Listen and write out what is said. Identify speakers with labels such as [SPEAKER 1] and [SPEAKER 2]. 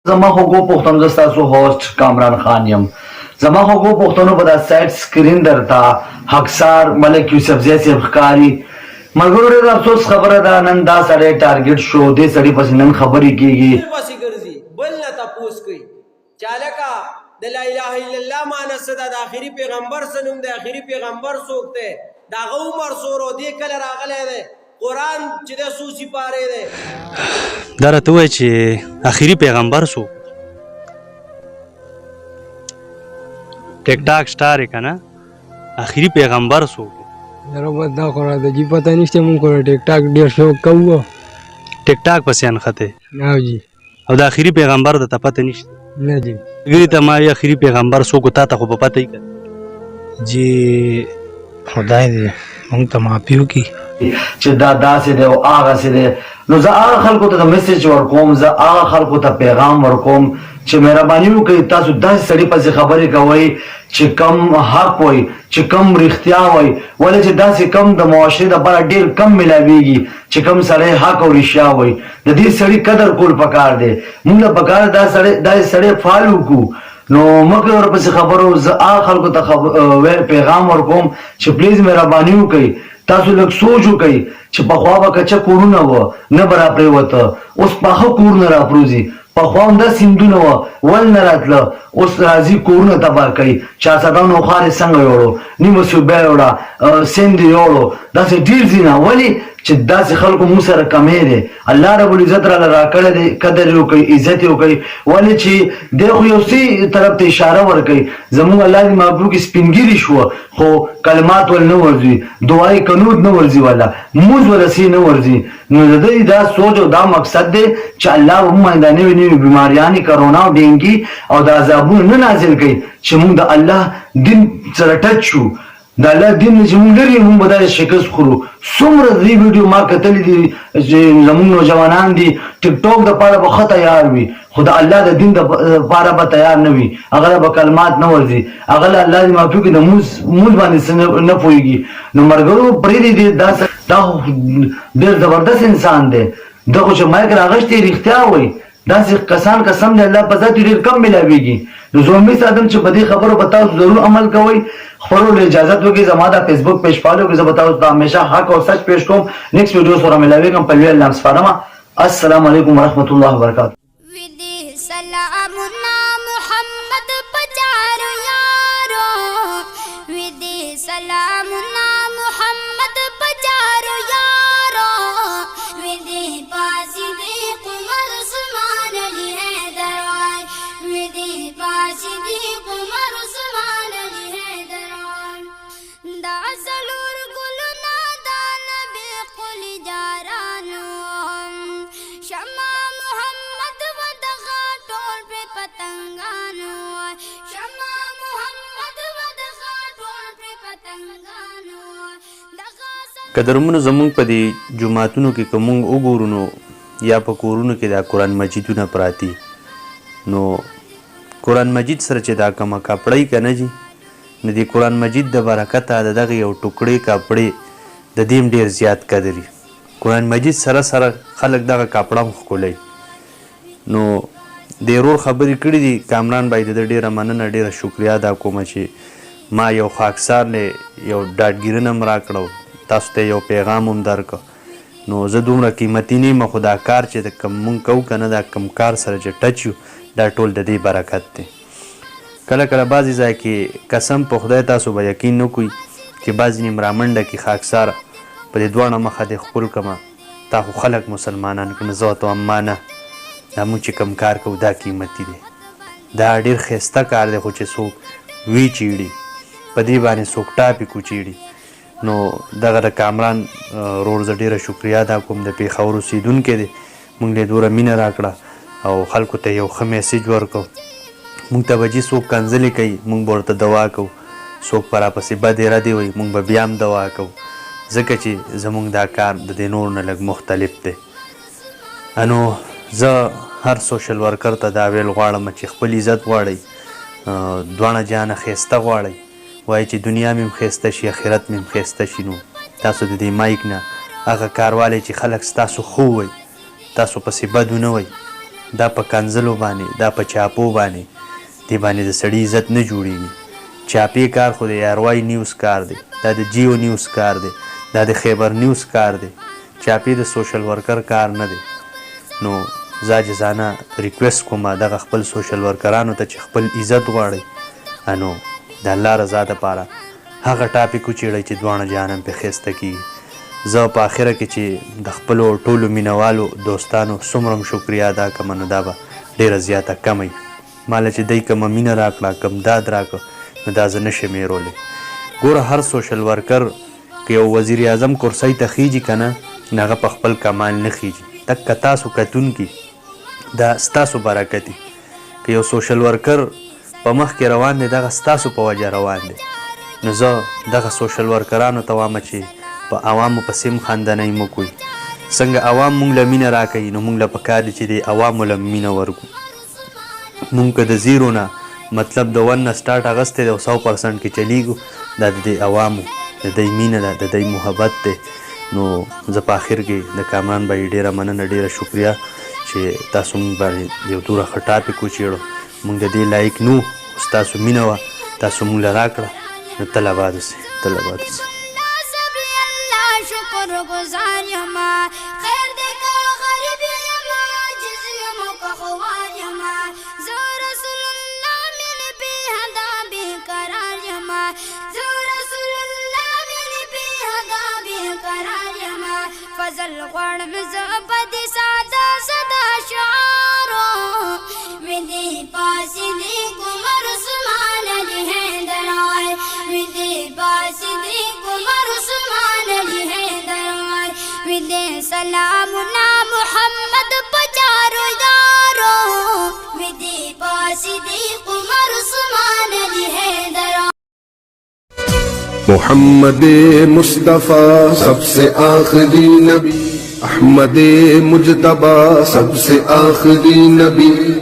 [SPEAKER 1] زما خو کو پښتنو د تاسو هوست کامران خان یم. زما خو کو پښتنو په دا سایت سکرین درتا حقسار ملک یوسف زی صاحب ښکاری مګر ډېر افسوس خبره ده نن دا سړی ټارګټ شو دې سړی پس نن خبرې کیږي
[SPEAKER 2] پسې ګرځي بل نه تپوس کوي چالکا د لا اله الا الله معنی څه ده د آخري پیغمبر څه نوم دی آخري پیغمبر څوک دی د هغه عمر څومره دې کله راغلی دی قرآن چې دی څو سپارې دی
[SPEAKER 3] دا راته ووایه چې آخري پیغمبر څوک ټیک ټاک سټار یې که نه آخري پیغمبر څوک
[SPEAKER 4] یاره بس دا خو راته جي پته نشته مونږ خو ټیک ټاک ډېر شوق کوو
[SPEAKER 3] ټیک ټاک پسې انښتی
[SPEAKER 4] او جي
[SPEAKER 3] او د آخري پیغمبر درته پته نشته
[SPEAKER 4] نه جي
[SPEAKER 3] ګري ته ما آخري پیغمبر څوک تا ته خو په پته یې که
[SPEAKER 5] جی خدای دې موږ ته معافي وکړي
[SPEAKER 1] چې دا داسې دی او هغسې دی نو زه هغه خلکو ته د میسج ورکوم زه هغه خلکو ته پیغام ورکوم چې مهرباني وکړئ تاسو داسې سړي پسې خبرې کوئ چې کم حق وای چې کم رښتیا وای ولې چې داسې کم د معاشرې دپاره ډېر کم میلاویږي چې کم سړی حق او رښتیا وای د دې سړي قدر کول پکار دی موږ له پکار داسې سړی فال وکړو نو مکه ورپسې خبرو زه هغه خلکو ته پیغام ورکوم چې پلیز مهرباني وکړئ تاسو لږ سوچ وکړئ چې پخوا به کچه کورونه وه نه به راپرېوته اوس پاخه کورونه راپروځي پخوا هم دا سیندونه وه ول نه راتله اوس راځي کورونه تباه کوي چارسدانو خار یې څنګه یوړو نیمه صوبه یې وړه سیند یې یوړو داسې ډېر ځي نه ولې چې داسې خلکو موږ سره کمی دی الله رب العزت راله راکړی دی قدر یې وکړئ عزت یې وکړئ ولې چې دی خو یو څه طرف ته اشاره ورکوي زموږ الله دې محبوب کې سپینګیري شوه خو کلمات ول نه ورځي دعای قنوت نه ورځي والا مونځ ورسې نه ورځي نو د دوی دا سوچ او دا مقصد دی چې الله به موږ باندې نوې نوې بیماریانې کرونا او ډینګي او د عذابونه نه نازل کوي چې موږ د الله دین سره ټچ شو د الله دین چې موږ لري موږ به دا شکست خورو څومره دې ویډیو ما کتلی دي چې زموږ نوجوانان دي ټیک ټاک دپاره به ښه تیار وي خو د الله د دین دپاره به تیار نه وي هغه به کلمات نه ورځي هغه له الله دې معافي وکړي د مونځ باندې څه نه پوهېږي نو ملګرو پرېږدي دا ډېر زبردست انسان دی ده خو چې مایک راغشتې رښتیا وایي داسې کسان قسم دی الله په ذات ډېر کم میلاویږي نو زه امید ساتم چې په دې خبرو به تاسو ضرور عمل کوئ خپلو له اجازت وکړئ زما دا فیسبوک پیج فالو کړئ زه به تاسو ته همیشه حق او سچ پیش کوم نیکسټ ویډیو سره میلاویږم په لوی الله سپارمه السلام علیکم ورحمت الله وبرکاتہ
[SPEAKER 6] سلامنا محمد پچارو یارو ودی سلامنا محمد پچارو یارو ودی پاسی دی قمر سمان علی حیدر ودی پاسی دی قمر سمان علی حیدر دا سلور گلنا دا نبی قل جارانو شما محمد ودغا ټول په پتنګانو شما محمد ودغا ټول په پتنګانو
[SPEAKER 3] قدرمنو زمونږ په دې جوماتونو کې که مونږ وګورو نو یا په کورونو کې دا قرآن مجیدونه پراتی نو قرآن مجید سره چې دا کومه کاپړۍ که نه جي نو د قرآن مجید د برکته د دغه یو ټوکړې کاپړې د دې هم ډېر زیات قدر وي قرآن مجید سره سره خلک دغه کاپړه هم ښکلوي نو د ورور خبرې کړي دي کامران باید د ډېره مننه ډېره شکریا ادا کومه چې ما یو خاکسار نه یو ډاډګیرنه هم راکړه تاسو ته یو پیغام هم درکړه نو زه دومره قیمتي نه یم خو دا کار چې د کوم مونږ کوو که نه دا کوم کار سره چې ټچ یو دا ټول د دې برکت دی کله کله بعضې ځای کې قسم په خدای تاسو به یقین نه کوئ چې بعضې نیم رامنډه کې خاکساره په دې دواړه مخه دې ښکل کړمه تا خو خلک مسلمانان کړه زه ورته وایم ما نه دا مونږ چې کوم کار کوو دا قیمتي دی دا ډېر ښایسته کار دی خو چې څوک وی چیړي په دې باندې څوک ټاپې کوچیړي نو دغه د کامران ورور زه ډېره شکریا ادا کوم د پېښور اوسېدونکی دی مونږ له دومره مینه راکړه او خلکو ته یو ښه میسیج ورکړو مونږ ته به جي څوک کنځلې کوي مونږ به ورته دوا کوو څوک به راپسې بدې ردې وایي مونږ به بیا هم دوا کوو ځکه چې زمونږ دا کار د دې نور نه لږ مختلف دی نو زه هر سوشل ورکر ته دا ویل غواړم چې خپل عزت غواړئ دواړه جهانه ښایسته غواړئ وایي چې دنیا مې هم ښایسته شي آخرت مې هم ښایسته شي نو تاسو د دې مایک نه هغه کاروالی چې خلک ستاسو ښه ووایي تاسو پسې بد ونه وایي دا په کنځلو باندې دا په چاپو باندې دې باندې د سړي عزت نه جوړېږي. چاپې کار خو د یاروای نیوز کار دی، دا د جیو نیوز کار دی، دا د خیبر نیوز کار دی. چاپې د سوشل ورکر کار نه دی. نو زه جزانه ریکویسټ کوم دغه خپل سوشل ورکرانو ته چې خپل عزت غواړئ نو د الله رضا دپاره هغه ټاپک وچېړئ چې دواړه جهان پې ښایسته کېږي. زه په آخره کې چې د خپلو ټولو مینهوالو دوستانو څومره هم شکریه ادا کړم نو دا به ډېره زیاته کمه وي. ماله چې دی کومه مینه راکړه کوم داد راکړه نو دا زه نشم هېرولی. ګوره هر سوشل ورکر که یو وزیر اعظم کرسۍ ته خیږي که نه نو هغه په خپل کمال نه خیږي. تکه تاسو کتونکي دا ستاسو برکت دی. که یو سوشل ورکر په مخ کې روان دی دغه ستاسو په وجه روان دی. نو زه دغه سوشل ورکرانو ته وامه چې په عوامو پسې هم خندنۍ مه کوئ. څنګه عوام مونږ له مینه راکوي نو مونږ له پکار دی چې د عوامو له مینه ورکو. مونږ که د زیرو نه مطلب د 1 نه سټارټ اغستی دی او 100% کې چلیږو دا د دې عوامو د دوی مینه ده د دوی محبت دی. نو زه په آخر کې د کامران بھائی ډېره مننه ډېره شکریه چې تاسو مونږ باندې یو دوره ښه ټاپک وچېړو. مونږ د دې لایق نو ستاسو مینه وه تاسو مونږ له راکړه نو تل آباد اوسئ تل آباد اوسئ.
[SPEAKER 6] شکرگزار یما خیر دیکھا غریب یما جز یما کا خوار یما زو رسول اللہ من بی حدا بی قرار یما زو رسول اللہ من بی حدا بی قرار یما فضل غوڑ مزبد سادا صدا شعارو ودی پاسی دی کمر سمان علی حیدر آئے ودی پاسی دی کمر سمان علی حیدر آئے ودی سلامنا محمد پچارو یارو ودی پاسی دی کمر سمان علی حیدر آئے.
[SPEAKER 7] محمد مصطفیٰ سب سے آخری نبی، احمد مجتبیٰ سب سے آخری نبی.